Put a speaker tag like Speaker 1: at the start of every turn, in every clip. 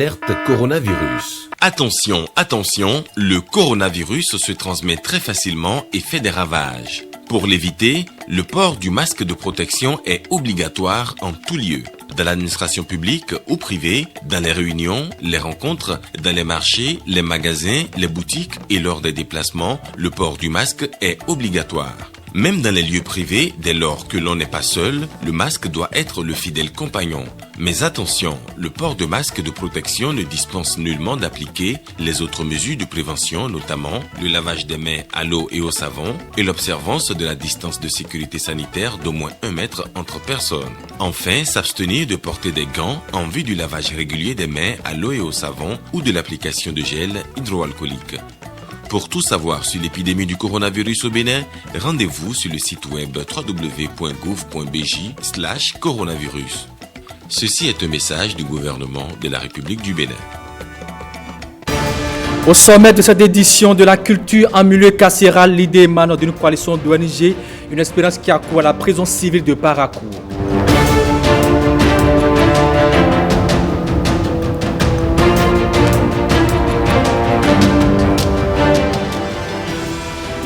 Speaker 1: Alerte coronavirus.
Speaker 2: Attention, attention, le coronavirus se transmet très facilement et fait des ravages. Pour l'éviter, le port du masque de protection est obligatoire en tout lieu. Dans l'administration publique ou privée, dans les réunions, les rencontres, dans les marchés, les magasins, les boutiques et lors des déplacements, le port du masque est obligatoire. Même dans les lieux privés, dès lors que l'on n'est pas seul, le masque doit être le fidèle compagnon. Mais attention, le port de masque de protection ne dispense nullement d'appliquer les autres mesures de prévention, notamment le lavage des mains à l'eau et au savon et l'observance de la distance de sécurité sanitaire d'au moins 1 mètre entre personnes. Enfin, s'abstenir de porter des gants en vue du lavage régulier des mains à l'eau et au savon ou de l'application de gel hydroalcoolique. Pour tout savoir sur l'épidémie du coronavirus au Bénin, rendez-vous sur le site web www.gouv.bj/coronavirus. Ceci est un message du gouvernement de la République du Bénin.
Speaker 3: Au sommet de cette édition de la culture en milieu carcéral, l'idée émane d'une coalition d'ONG, une expérience qui accourt à la prison civile de Parakou.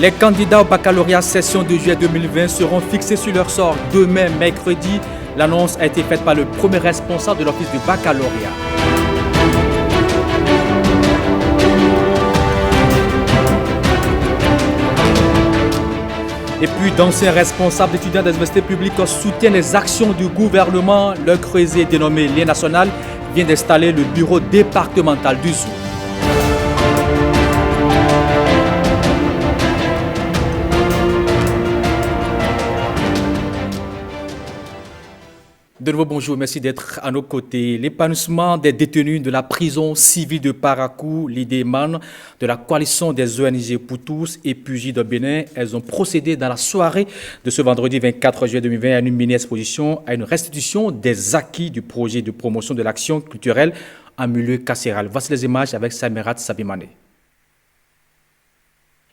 Speaker 3: Les candidats au baccalauréat session de juillet 2020 seront fixés sur leur sort demain, mercredi. L'annonce a été faite par le premier responsable de l'office du baccalauréat. Et puis, d'anciens responsables étudiants des universités publiques soutiennent les actions du gouvernement. Le Creuset, dénommé Lien National, vient d'installer le bureau départemental du Zou. De nouveau, bonjour, merci d'être à nos côtés. L'épanouissement des détenus de la prison civile de Parakou, l'idée émane de la coalition des ONG pour tous et PUJ de Bénin. Elles ont procédé dans la soirée de ce vendredi 24 juillet 2020 à une mini-exposition, à une restitution des acquis du projet de promotion de l'action culturelle en milieu carcéral. Voici les images avec Samirat Sabimane.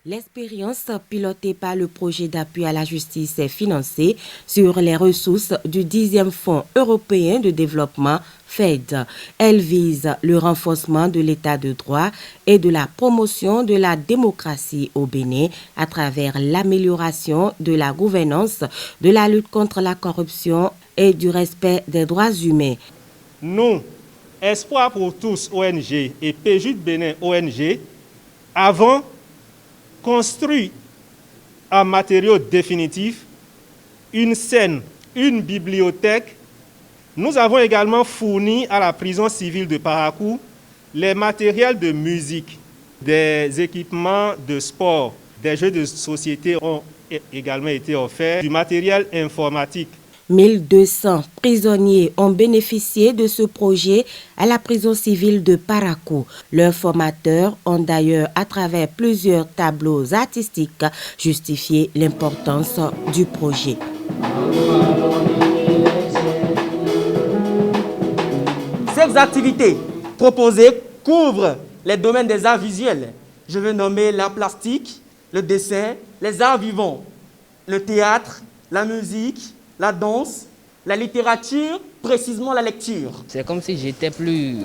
Speaker 4: L'expérience pilotée par le projet d'appui à la justice est financée sur les ressources du 10e Fonds européen de développement FED. Elle vise le renforcement de l'état de droit et de la promotion de la démocratie au Bénin à travers l'amélioration de la gouvernance, de la lutte contre la corruption et du respect des droits humains.
Speaker 5: Nous, Espoir pour tous ONG et PJ Bénin ONG, avons construit en matériaux définitifs une scène, une bibliothèque. Nous avons également fourni à la prison civile de Parakou les matériels de musique, des équipements de sport, des jeux de société ont également été offerts, du matériel informatique.
Speaker 4: 1200 prisonniers ont bénéficié de ce projet à la prison civile de Parakou. Leurs formateurs ont d'ailleurs, à travers plusieurs tableaux artistiques, justifié l'importance du projet.
Speaker 6: Ces activités proposées couvrent les domaines des arts visuels. Je vais nommer l'art plastique, le dessin, les arts vivants, le théâtre, la musique, la danse, la littérature, précisément la lecture.
Speaker 7: C'est comme si j'étais plus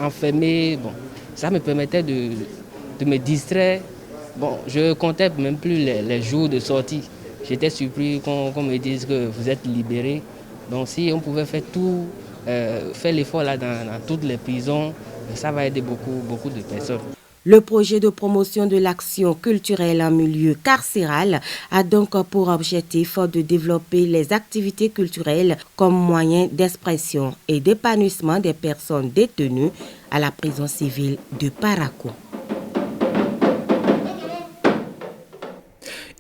Speaker 7: enfermé. Bon, ça me permettait de me distraire. Bon, je comptais même plus les jours de sortie. J'étais surpris qu'on me dise que vous êtes libéré. Donc si on pouvait faire tout, faire l'effort là dans toutes les prisons, ça va aider beaucoup de personnes.
Speaker 4: Le projet de promotion de l'action culturelle en milieu carcéral a donc pour objectif de développer les activités culturelles comme moyen d'expression et d'épanouissement des personnes détenues à la prison civile de Parakou.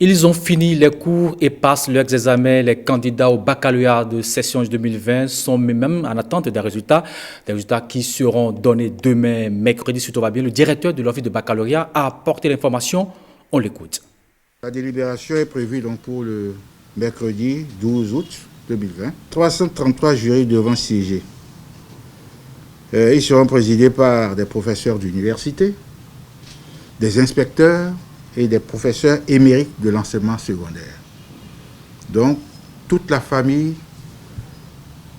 Speaker 3: Ils ont fini les cours et passent leurs examens. Les candidats au baccalauréat de session 2020 sont même en attente des résultats qui seront donnés demain, mercredi, si tout va bien. Le directeur de l'office de baccalauréat a apporté l'information. On l'écoute.
Speaker 8: La délibération est prévue donc pour le mercredi 12 août 2020. 333 jurys devront siéger. Ils seront présidés par des professeurs d'université, des inspecteurs, et des professeurs émérites de l'enseignement secondaire. Donc, toute la famille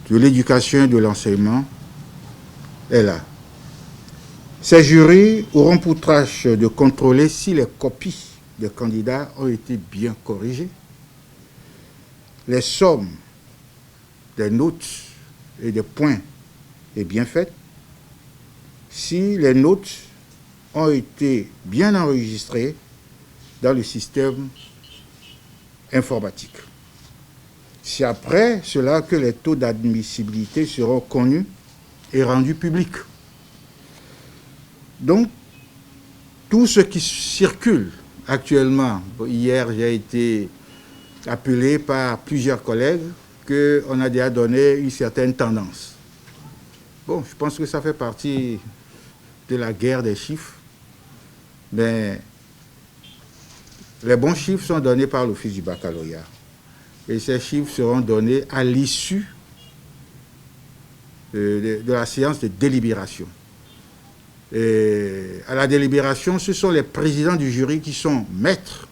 Speaker 8: de l'éducation et de l'enseignement est là. Ces jurys auront pour tâche de contrôler si les copies des candidats ont été bien corrigées, les sommes des notes et des points est bien faite, si les notes ont été bien enregistrées dans le système informatique. C'est après cela que les taux d'admissibilité seront connus et rendus publics. Donc, tout ce qui circule actuellement, hier j'ai été appelé par plusieurs collègues qu'on a déjà donné une certaine tendance. Bon, je pense que ça fait partie de la guerre des chiffres, mais les bons chiffres sont donnés par l'Office du baccalauréat. Et ces chiffres seront donnés à l'issue de la séance de délibération. Et à la délibération, ce sont les présidents du jury qui sont maîtres.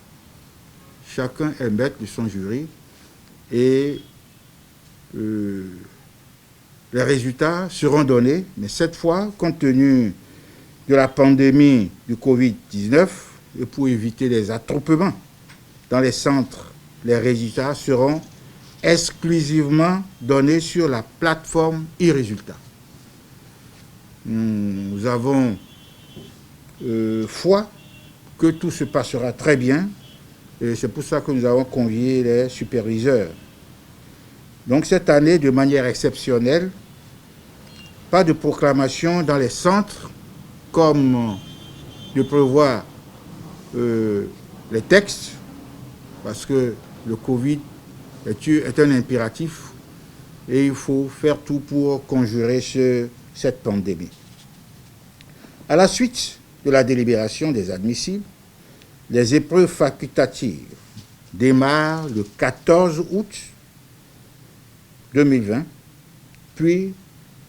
Speaker 8: Chacun est maître de son jury. Et les résultats seront donnés. Mais cette fois, compte tenu de la pandémie du Covid-19, et pour éviter les attroupements dans les centres, les résultats seront exclusivement donnés sur la plateforme e-résultats. Nous avons foi que tout se passera très bien et c'est pour ça que nous avons convié les superviseurs. Donc cette année, de manière exceptionnelle, pas de proclamation dans les centres comme le prévoit les textes, parce que le Covid est un impératif et il faut faire tout pour conjurer cette pandémie. À la suite de la délibération des admissibles, les épreuves facultatives démarrent le 14 août 2020, puis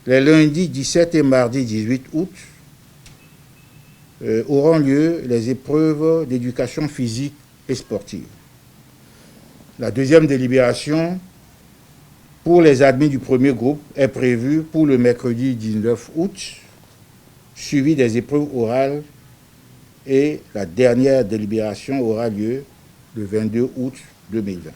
Speaker 8: les lundis 17 et mardi 18 août auront lieu les épreuves d'éducation physique et sportive. La deuxième délibération pour les admis du premier groupe est prévue pour le mercredi 19 août, suivi des épreuves orales, et la dernière délibération aura lieu le 22 août 2020.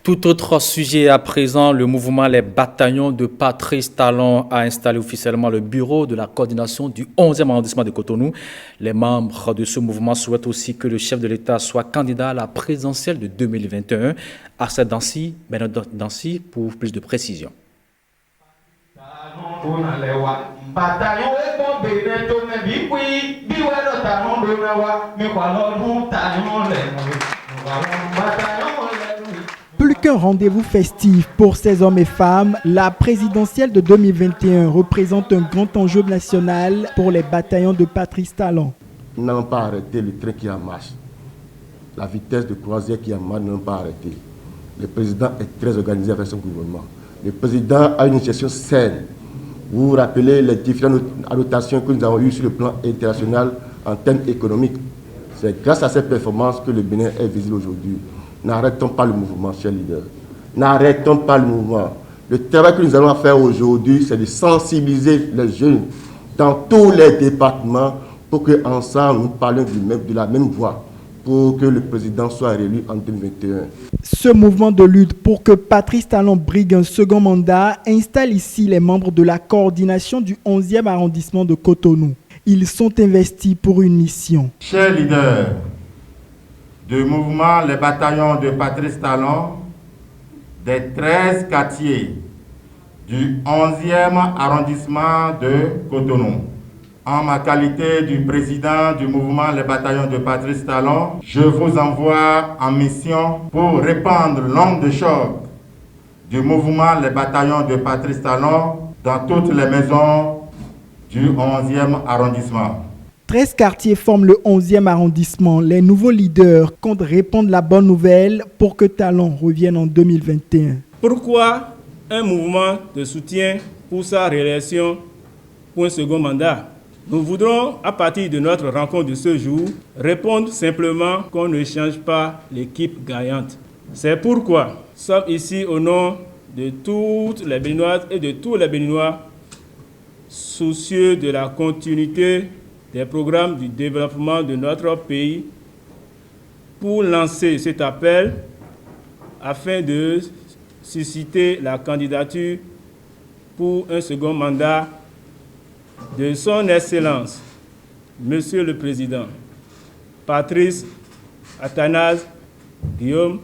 Speaker 3: Tout autre sujet à présent, le mouvement Les Bataillons de Patrice Talon a installé officiellement le bureau de la coordination du 11e arrondissement de Cotonou. Les membres de ce mouvement souhaitent aussi que le chef de l'État soit candidat à la présidentielle de 2021. Arsène Dancy, Bernard Dancy pour plus de précisions.
Speaker 9: Plus qu'un rendez-vous festif pour ces hommes et femmes, la présidentielle de 2021 représente un grand enjeu national pour les bataillons de Patrice Talon.
Speaker 10: Nous n'avons pas arrêté le train qui est en marche. La vitesse de croisière qui est en marche, nous n'avons pas arrêté. Le président est très organisé avec son gouvernement. Le président a une gestion saine. Vous vous rappelez les différentes annotations que nous avons eues sur le plan international en termes économiques. C'est grâce à ces performances que le Bénin est visible aujourd'hui. N'arrêtons pas le mouvement, chers leaders. N'arrêtons pas le mouvement. Le travail que nous allons faire aujourd'hui, c'est de sensibiliser les jeunes dans tous les départements pour qu'ensemble nous parlions de la même voix pour que le président soit réélu en 2021.
Speaker 9: Ce mouvement de lutte pour que Patrice Talon brigue un second mandat installe ici les membres de la coordination du 11e arrondissement de Cotonou. Ils sont investis pour une mission.
Speaker 11: Chers leaders du mouvement Les Bataillons de Patrice Talon, des 13 quartiers du 11e arrondissement de Cotonou, en ma qualité du président du mouvement Les Bataillons de Patrice Talon, je vous envoie en mission pour répandre l'onde de choc du mouvement Les Bataillons de Patrice Talon dans toutes les maisons du 11e arrondissement.
Speaker 9: 13 quartiers forment le 11e arrondissement. Les nouveaux leaders comptent répandre la bonne nouvelle pour que Talon revienne en 2021.
Speaker 12: Pourquoi un mouvement de soutien pour sa réélection pour un second mandat? Nous voudrons, à partir de notre rencontre de ce jour, répondre simplement qu'on ne change pas l'équipe gagnante. C'est pourquoi nous sommes ici au nom de toutes les Béninoises et de tous les Béninois soucieux de la continuité des programmes du développement de notre pays, pour lancer cet appel afin de susciter la candidature pour un second mandat de son Excellence, Monsieur le Président, Patrice Athanase Guillaume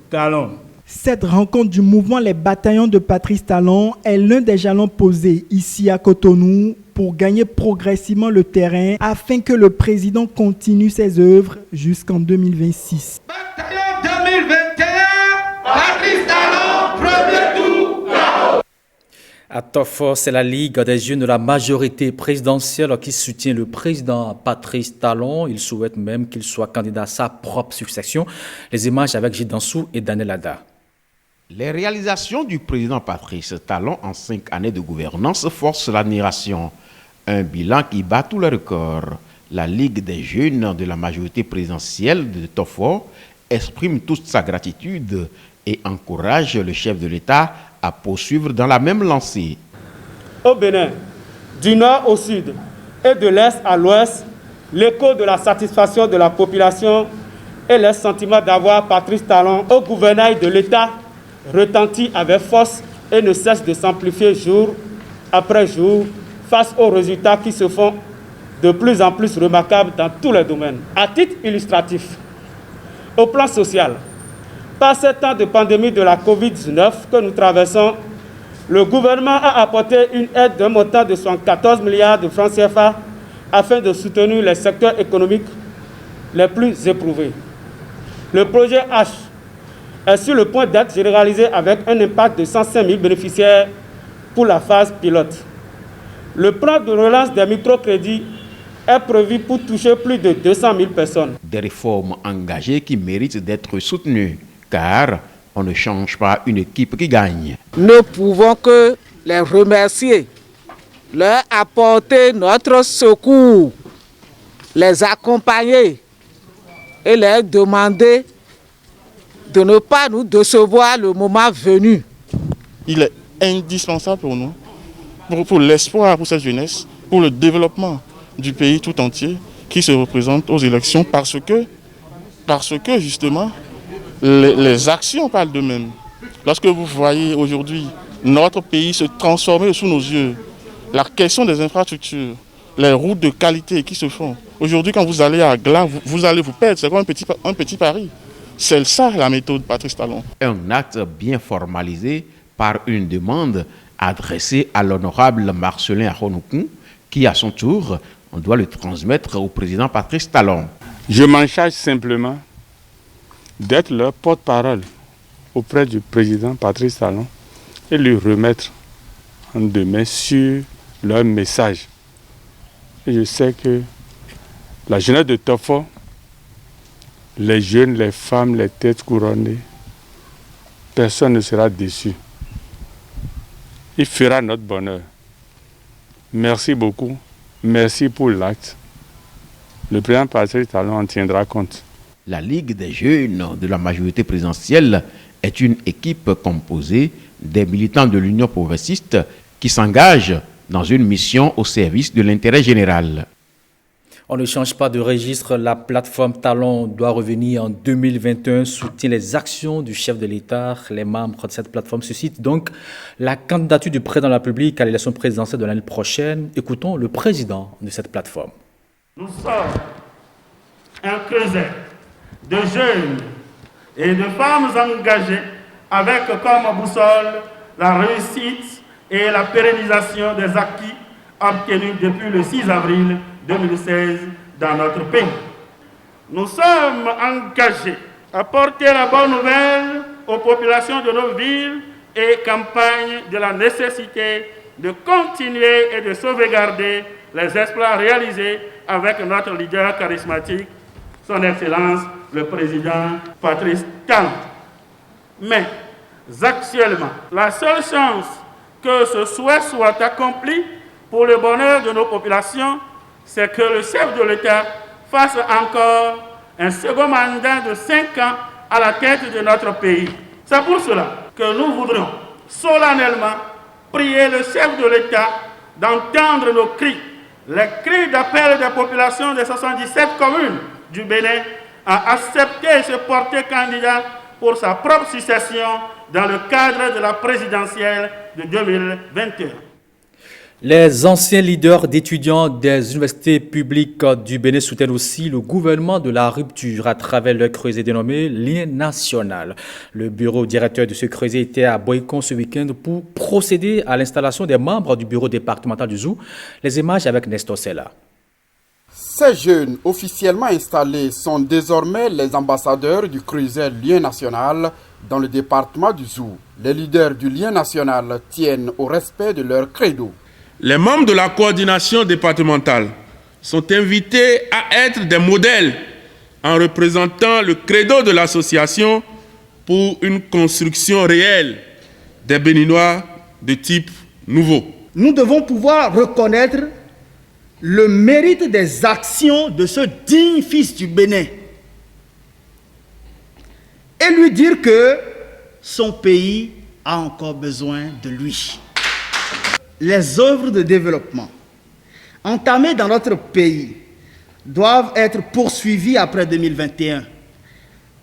Speaker 12: Talon.
Speaker 9: Cette rencontre du mouvement Les Bataillons de Patrice Talon est l'un des jalons posés ici à Cotonou pour gagner progressivement le terrain afin que le président continue ses œuvres jusqu'en 2026.
Speaker 13: Bataillon 2021, Patrice Talon, premier tour, KO.
Speaker 3: À Tofo, c'est la Ligue des jeunes de la majorité présidentielle qui soutient le président Patrice Talon. Il souhaite même qu'il soit candidat à sa propre succession. Les images avec Gilles Dansou et Daniel Ada.
Speaker 14: Les réalisations du président Patrice Talon en 5 années de gouvernance forcent l'admiration. Un bilan qui bat tous les records. La Ligue des jeunes de la majorité présidentielle de Tofo exprime toute sa gratitude et encourage le chef de l'État à poursuivre dans la même lancée.
Speaker 6: Au Bénin, du nord au sud et de l'est à l'ouest, l'écho de la satisfaction de la population et le sentiment d'avoir Patrice Talon au gouvernail de l'État retentit avec force et ne cesse de s'amplifier jour après jour face aux résultats qui se font de plus en plus remarquables dans tous les domaines. À titre illustratif, au plan social, par ces temps de pandémie de la Covid-19 que nous traversons, le gouvernement a apporté une aide d'un montant de 74 milliards de francs CFA afin de soutenir les secteurs économiques les plus éprouvés. Le projet H est sur le point d'être généralisé avec un impact de 105 000 bénéficiaires pour la phase pilote. Le plan de relance des microcrédits est prévu pour toucher plus de 200 000 personnes.
Speaker 14: Des réformes engagées qui méritent d'être soutenues, car on ne change pas une équipe qui gagne.
Speaker 15: Nous ne pouvons que les remercier, leur apporter notre secours, les accompagner et leur demander de ne pas nous décevoir le moment venu.
Speaker 16: Il est indispensable pour nous, pour l'espoir, pour cette jeunesse, pour le développement du pays tout entier qui se représente aux élections parce que justement, les actions parlent d'eux-mêmes. Lorsque vous voyez aujourd'hui notre pays se transformer sous nos yeux, la question des infrastructures, les routes de qualité qui se font. Aujourd'hui, quand vous allez à Gla, vous allez vous perdre. C'est comme un petit pari. C'est ça la méthode Patrice Talon.
Speaker 14: Un acte bien formalisé par une demande adressée à l'honorable Marcelin Aronoukoun, qui à son tour, on doit le transmettre au président Patrice Talon.
Speaker 17: Je m'en charge simplement d'être leur porte-parole auprès du président Patrice Talon et lui remettre en demain sur leur message. Et je sais que la jeunesse de Tofo, les jeunes, les femmes, les têtes couronnées, personne ne sera déçu. Il fera notre bonheur. Merci beaucoup. Merci pour l'acte. Le président Patrice Talon en tiendra compte.
Speaker 14: La Ligue des jeunes de la majorité présidentielle est une équipe composée des militants de l'Union progressiste qui s'engagent dans une mission au service de l'intérêt général.
Speaker 3: On ne change pas de registre. La plateforme Talon doit revenir en 2021, soutient les actions du chef de l'État. Les membres de cette plateforme suscitent donc la candidature du président de la République à l'élection présidentielle de l'année prochaine. Écoutons le président de cette plateforme.
Speaker 18: Nous sommes un creuset de jeunes et de femmes engagées avec comme boussole la réussite et la pérennisation des acquis obtenus depuis le 6 avril 2016 dans notre pays. Nous sommes engagés à porter la bonne nouvelle aux populations de nos villes et campagnes de la nécessité de continuer et de sauvegarder les exploits réalisés avec notre leader charismatique, son Excellence le Président Patrice Talon. Mais actuellement, la seule chance que ce souhait soit accompli pour le bonheur de nos populations, c'est que le chef de l'État fasse encore un second mandat de 5 ans à la tête de notre pays. C'est pour cela que nous voudrions solennellement prier le chef de l'État d'entendre nos cris, les cris d'appel des populations des 77 communes du Bénin à accepter et se porter candidat pour sa propre succession dans le cadre de la présidentielle de 2021.
Speaker 3: Les anciens leaders d'étudiants des universités publiques du Bénin soutiennent aussi le gouvernement de la rupture à travers le creuset dénommé Lien National. Le bureau directeur de ce creuset était à Boycon ce week-end pour procéder à l'installation des membres du bureau départemental du ZOU. Les images avec Nestor Sella.
Speaker 19: Ces jeunes officiellement installés sont désormais les ambassadeurs du creuset Lien National dans le département du ZOU. Les leaders du Lien National tiennent au respect de leur credo.
Speaker 20: Les membres de la coordination départementale sont invités à être des modèles en représentant le credo de l'association pour une construction réelle des Béninois de type nouveau.
Speaker 21: Nous devons pouvoir reconnaître le mérite des actions de ce digne fils du Bénin et lui dire que son pays a encore besoin de lui. Les œuvres de développement entamées dans notre pays doivent être poursuivies après 2021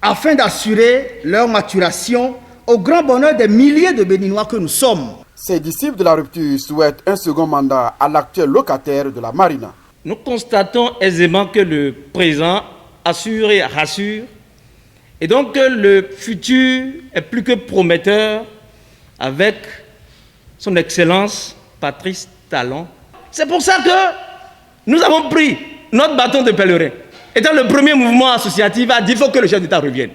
Speaker 21: afin d'assurer leur maturation au grand bonheur des milliers de Béninois que nous sommes.
Speaker 19: Ces disciples de la rupture souhaitent un second mandat à l'actuel locataire de la Marina.
Speaker 22: Nous constatons aisément que le présent assure et rassure, et donc que le futur est plus que prometteur avec son Excellence Patrice Talon. C'est pour ça que nous avons pris notre bâton de pèlerin. Étant le premier mouvement associatif à dire qu'il faut que le chef d'État revienne.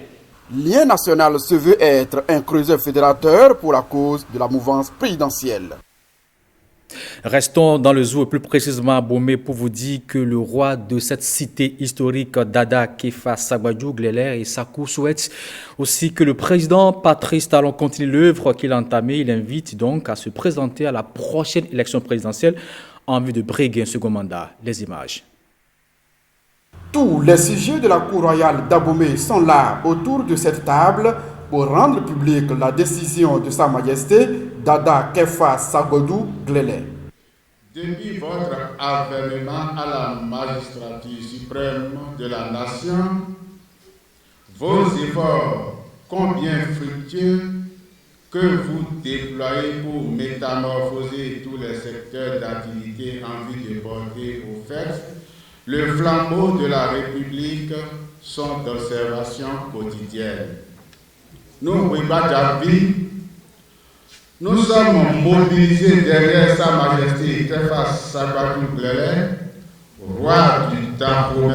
Speaker 19: Lien National se veut être un creuset fédérateur pour la cause de la mouvance présidentielle.
Speaker 3: Restons dans le ZOU, plus précisément à Bomé, pour vous dire que le roi de cette cité historique, Dada Kefa Sabadou Gleler et Sakou, souhaite aussi que le président Patrice Talon continue l'œuvre qu'il a entamée. Il invite donc à se présenter à la prochaine élection présidentielle en vue de briguer un second mandat. Les images.
Speaker 19: Tous les sujets de la cour royale d'Abomey sont là autour de cette table pour rendre publique la décision de Sa Majesté Dada Kefa Sabadou Gleler.
Speaker 23: Depuis votre avènement à la magistrature suprême de la nation, vos efforts combien fructueux que vous déployez pour métamorphoser tous les secteurs d'activité en vue de porter au fait le flambeau de la République sont d'observation quotidienne. Nous, Wibadjabi, nous sommes mobilisés derrière Sa Majesté Kefa Sabadou Gleler, roi du Dahomey,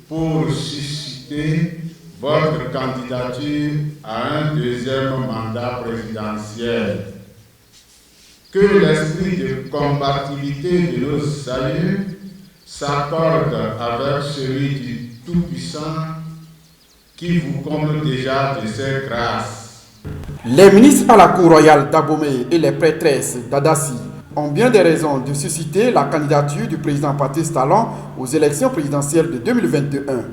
Speaker 23: pour susciter votre candidature à un deuxième mandat présidentiel. Que l'esprit de combativité de nos aïeux s'accorde avec celui du Tout-Puissant qui vous comble déjà de ses grâces.
Speaker 19: Les ministres à la cour royale d'Abomey et les prêtresses d'Adassi ont bien des raisons de susciter la candidature du président Patrice Talon aux élections présidentielles de 2021.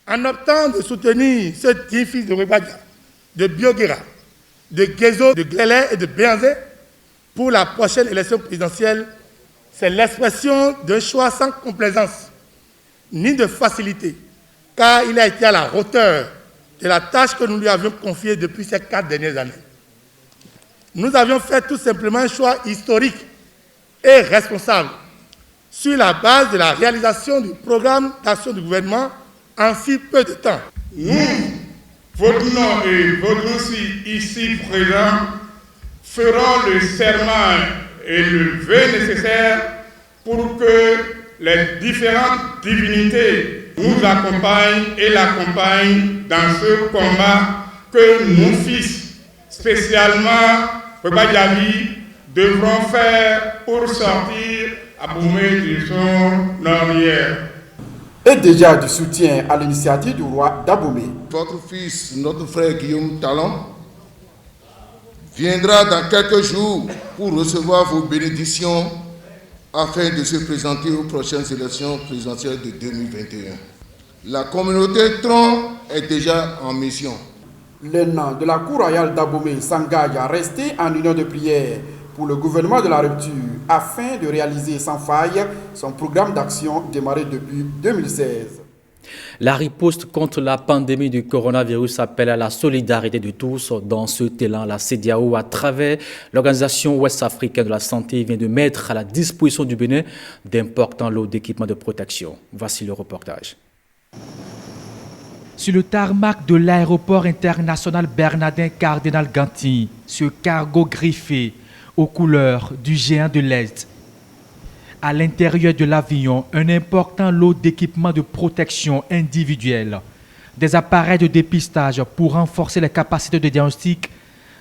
Speaker 24: En optant de soutenir ce digne fils de Webadia, de Bioguera, de Gezo, de Gleler et de Béanzé pour la prochaine élection présidentielle, c'est l'expression d'un choix sans complaisance ni de facilité, car il a été à la hauteur de la tâche que nous lui avions confiée depuis ces 4 dernières années. Nous avions fait tout simplement un choix historique et responsable sur la base de la réalisation du programme d'action du gouvernement en si peu de temps.
Speaker 23: Nous, votre nom et votre aussi ici présents, ferons le serment et le vœu nécessaire pour que les différentes divinités nous accompagnent et l'accompagnent dans ce combat que nos fils, spécialement Webadjabi, devront faire pour sortir Abomey de son ornière.
Speaker 19: Et déjà du soutien à l'initiative du roi d'Abomey.
Speaker 23: Votre fils, notre frère Guillaume Talon, viendra dans quelques jours pour recevoir vos bénédictions afin de se présenter aux prochaines élections présidentielles de 2021. La communauté Tron est déjà en mission.
Speaker 19: Les nains de la cour royale d'Abomey s'engagent à rester en union de prière pour le gouvernement de la rupture afin de réaliser sans faille son programme d'action démarré depuis 2016.
Speaker 3: La riposte contre la pandémie du coronavirus appelle à la solidarité de tous. Dans ce élan, la CEDEAO, à travers l'Organisation ouest-africaine de la santé, vient de mettre à la disposition du Bénin d'importants lots d'équipements de protection. Voici le reportage.
Speaker 1: Sur le tarmac de l'aéroport international Bernardin Cardinal Ganti, ce cargo griffé aux couleurs du géant de l'Est. À l'intérieur de l'avion, un important lot d'équipements de protection individuelle, des appareils de dépistage pour renforcer les capacités de diagnostic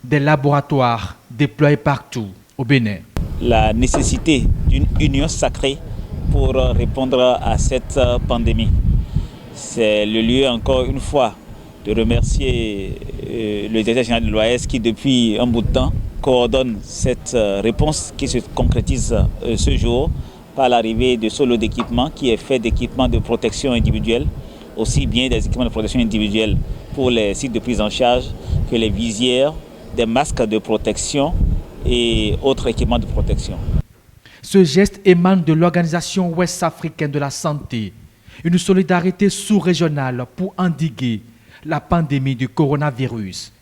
Speaker 1: des laboratoires déployés partout au Bénin.
Speaker 2: La nécessité d'une union sacrée pour répondre à cette pandémie. C'est le lieu, encore une fois, de remercier le directeur général de l'OAS qui, depuis un bout de temps, coordonne cette réponse qui se concrétise ce jour par l'arrivée de ce lot d'équipements qui est fait d'équipements de protection individuelle, aussi bien des équipements de protection individuelle pour les sites de prise en charge que les visières, des masques de protection et autres équipements de protection.
Speaker 1: Ce geste émane de l'Organisation ouest-africaine de la santé, une solidarité sous-régionale pour endiguer la pandémie du coronavirus.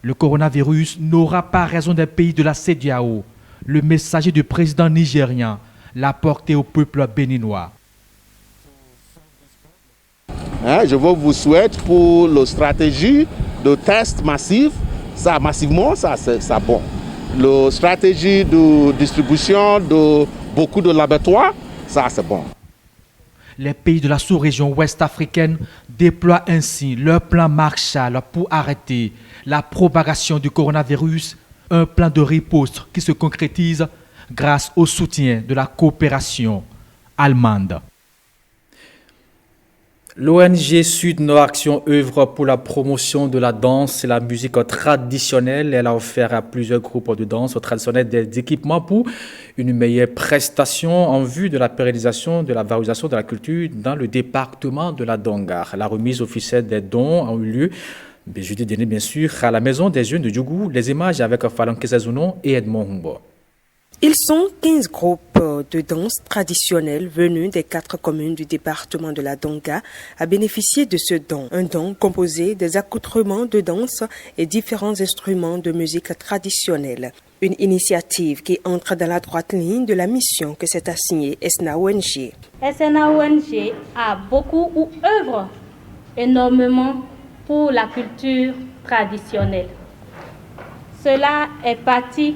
Speaker 1: Le coronavirus n'aura pas raison des pays de la CEDEAO. Le messager du président nigérien l'a porté au peuple béninois.
Speaker 5: Je vous souhaite pour la stratégie de test massif, ça massivement, ça bon. La stratégie de distribution de beaucoup de laboratoires, ça c'est bon.
Speaker 1: Les pays de la sous-région ouest-africaine déploient ainsi leur plan Marshall pour arrêter la propagation du coronavirus, un plan de riposte qui se concrétise grâce au soutien de la coopération allemande.
Speaker 3: L'ONG Sud-Nord Action œuvre pour la promotion de la danse et la musique traditionnelle. Elle a offert à plusieurs groupes de danse traditionnelle des équipements pour une meilleure prestation en vue de la pérennisation de la valorisation de la culture dans le département de la Dongar. La remise officielle des dons a eu lieu jeudi dernier, bien sûr, à la Maison des Jeunes de Djougou. Les images avec Falan Kesazounon et Edmond Humbo.
Speaker 7: Ils sont 15 groupes de danse traditionnels venus des 4 communes du département de la Donga à bénéficier de ce don. Un don composé des accoutrements de danse et différents instruments de musique traditionnelle. Une initiative qui entre dans la droite ligne de la mission que s'est assignée Esna ONG.
Speaker 25: Esna ONG a beaucoup ou œuvre énormément pour la culture traditionnelle. Cela est parti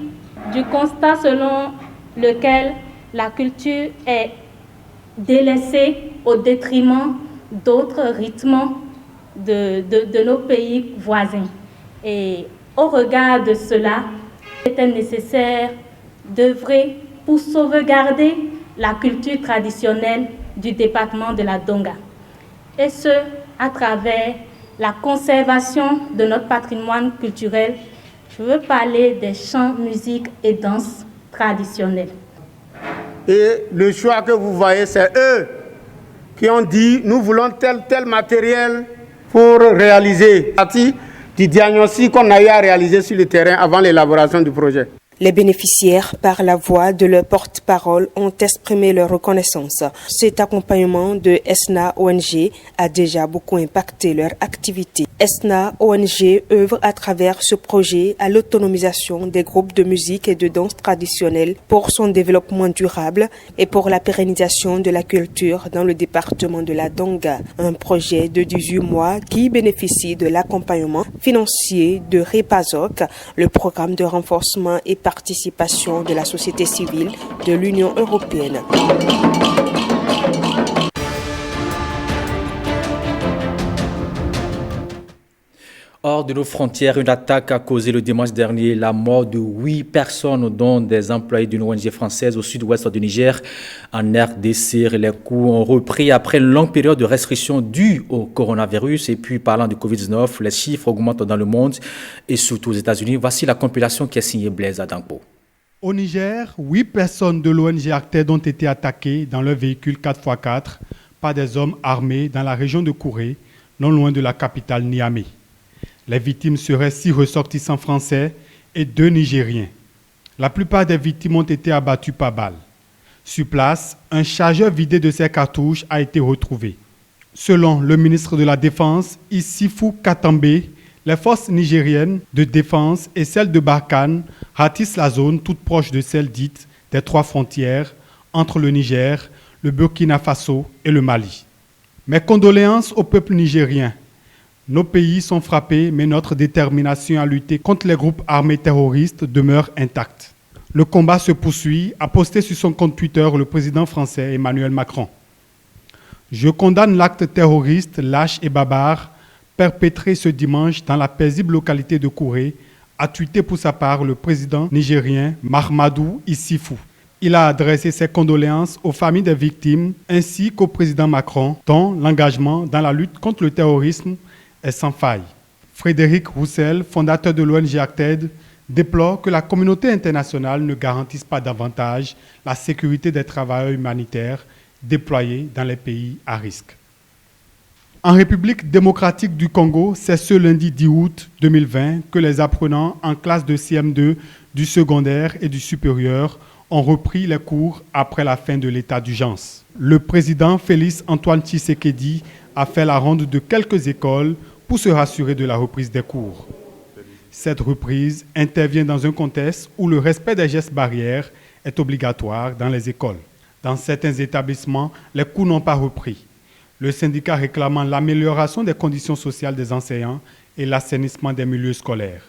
Speaker 25: du constat selon lequel la culture est délaissée au détriment d'autres rythmes de nos pays voisins. Et au regard de cela, il était nécessaire d'œuvrer pour sauvegarder la culture traditionnelle du département de la Donga. Et ce, à travers la conservation de notre patrimoine culturel. Je veux parler des chants, musique et danse traditionnels.
Speaker 26: Et le choix que vous voyez, c'est eux qui ont dit nous voulons tel matériel pour réaliser. Partie du diagnostic qu'on a eu à réaliser sur le terrain avant l'élaboration du projet.
Speaker 7: Les bénéficiaires, par la voix de leur porte-parole, ont exprimé leur reconnaissance. Cet accompagnement de Esna ONG a déjà beaucoup impacté leur activité. Esna ONG œuvre à travers ce projet à l'autonomisation des groupes de musique et de danse traditionnelle pour son développement durable et pour la pérennisation de la culture dans le département de la Donga. Un projet de 18 mois qui bénéficie de l'accompagnement financier de REPASOC, le programme de renforcement et participation de la société civile de l'Union européenne.
Speaker 3: Hors de nos frontières, une attaque a causé le dimanche dernier la mort de 8 personnes, dont des employés d'une ONG française au sud-ouest du Niger. En RDC, les coups ont repris après une longue période de restrictions dues au coronavirus. Et puis, parlant du Covid-19, les chiffres augmentent dans le monde et surtout aux États-Unis. Voici la compilation qui est signée Blaise Adangbo.
Speaker 27: Au Niger, 8 personnes de l'ONG Acted ont été attaquées dans leur véhicule 4x4 par des hommes armés dans la région de Kouré, non loin de la capitale Niamey. Les victimes seraient 6 ressortissants français et 2 Nigériens. La plupart des victimes ont été abattues par balles. Sur place, un chargeur vidé de ses cartouches a été retrouvé. Selon le ministre de la Défense, Issifou Katambe, les forces nigériennes de défense et celles de Barkhane ratissent la zone toute proche de celle dite des 3 frontières entre le Niger, le Burkina Faso et le Mali. Mes condoléances au peuple nigérien. Nos pays sont frappés, mais notre détermination à lutter contre les groupes armés terroristes demeure intacte. Le combat se poursuit, a posté sur son compte Twitter le président français Emmanuel Macron. Je condamne l'acte terroriste, lâche et barbare perpétré ce dimanche dans la paisible localité de Kouré, a tweeté pour sa part le président nigérien Mahamadou Issifou. Il a adressé ses condoléances aux familles des victimes ainsi qu'au président Macron, dont l'engagement dans la lutte contre le terrorisme est sans faille. Frédéric Roussel, fondateur de l'ONG Acted, déplore que la communauté internationale ne garantisse pas davantage la sécurité des travailleurs humanitaires déployés dans les pays à risque. En République démocratique du Congo, c'est ce lundi 10 août 2020 que les apprenants en classe de CM2 du secondaire et du supérieur ont repris les cours après la fin de l'état d'urgence. Le président Félix Antoine Tshisekedi a fait la ronde de quelques écoles pour se rassurer de la reprise des cours. Cette reprise intervient dans un contexte où le respect des gestes barrières est obligatoire dans les écoles. Dans certains établissements, les cours n'ont pas repris. Le syndicat réclamant l'amélioration des conditions sociales des enseignants et l'assainissement des milieux scolaires.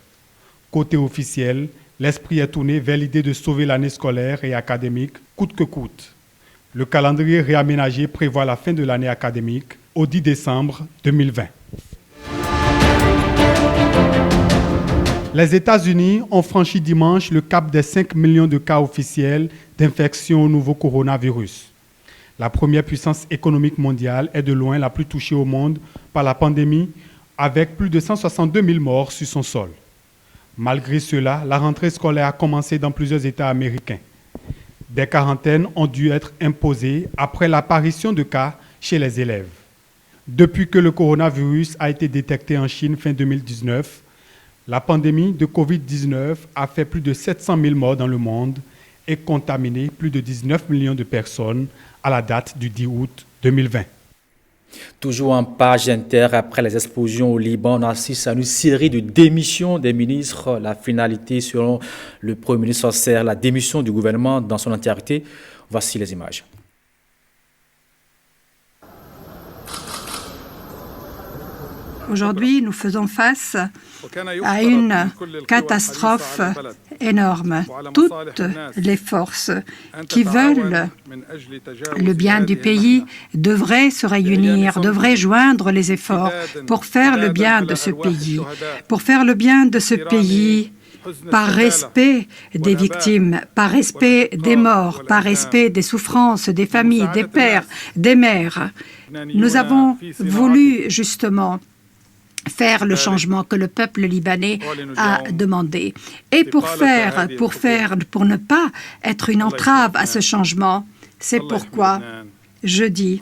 Speaker 27: Côté officiel, l'esprit est tourné vers l'idée de sauver l'année scolaire et académique coûte que coûte. Le calendrier réaménagé prévoit la fin de l'année académique au 10 décembre 2020. Les États-Unis ont franchi dimanche le cap des 5 millions de cas officiels d'infection au nouveau coronavirus. La première puissance économique mondiale est de loin la plus touchée au monde par la pandémie, avec plus de 162 000 morts sur son sol. Malgré cela, la rentrée scolaire a commencé dans plusieurs États américains. Des quarantaines ont dû être imposées après l'apparition de cas chez les élèves. Depuis que le coronavirus a été détecté en Chine fin 2019, la pandémie de Covid-19 a fait plus de 700 000 morts dans le monde et contaminé plus de 19 millions de personnes à la date du 10 août 2020.
Speaker 3: Toujours en page inter, après les explosions au Liban, on assiste à une série de démissions des ministres. La finalité, selon le Premier ministre, c'est la démission du gouvernement dans son entièreté. Voici les images.
Speaker 4: Aujourd'hui, nous faisons face à une catastrophe énorme. Toutes les forces qui veulent le bien du pays devraient se réunir, devraient joindre les efforts pour faire le bien de ce pays. Pour faire le bien de ce pays, par respect des victimes, par respect des morts, par respect des souffrances des familles, des pères, des mères. Nous avons voulu justement faire le changement que le peuple libanais a demandé. Et pour ne pas être une entrave à ce changement, c'est pourquoi je dis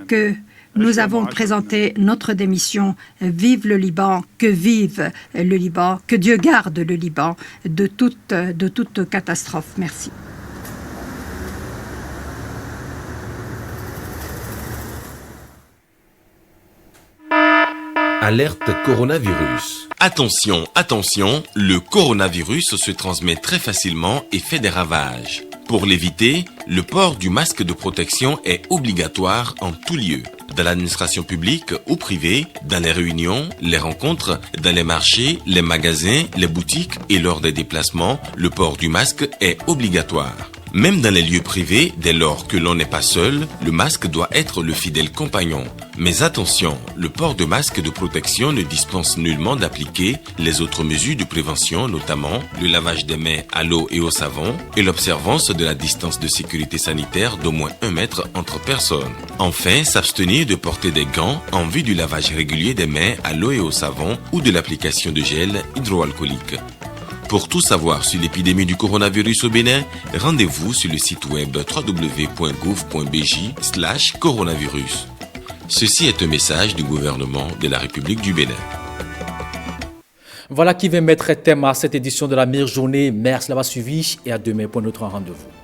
Speaker 4: que nous avons présenté notre démission. Vive le Liban, que vive le Liban, que Dieu garde le Liban de toute catastrophe. Merci.
Speaker 8: Alerte coronavirus. Attention, attention, le coronavirus se transmet très facilement et fait des ravages. Pour l'éviter, le port du masque de protection est obligatoire en tout lieu. Dans l'administration publique ou privée, dans les réunions, les rencontres, dans les marchés, les magasins, les boutiques et lors des déplacements, le port du masque est obligatoire. Même dans les lieux privés, dès lors que l'on n'est pas seul, le masque doit être le fidèle compagnon. Mais attention, le port de masque de protection ne dispense nullement d'appliquer les autres mesures de prévention, notamment le lavage des mains à l'eau et au savon et l'observance de la distance de sécurité sanitaire d'au moins 1 mètre entre personnes. Enfin, s'abstenir de porter des gants en vue du lavage régulier des mains à l'eau et au savon ou de l'application de gel hydroalcoolique. Pour tout savoir sur l'épidémie du coronavirus au Bénin, rendez-vous sur le site web www.gouv.bj/coronavirus. Ceci est un message du gouvernement de la République du Bénin.
Speaker 3: Voilà qui va mettre thème à cette édition de la meilleure journée. Merci d'avoir suivi et à demain pour notre rendez-vous.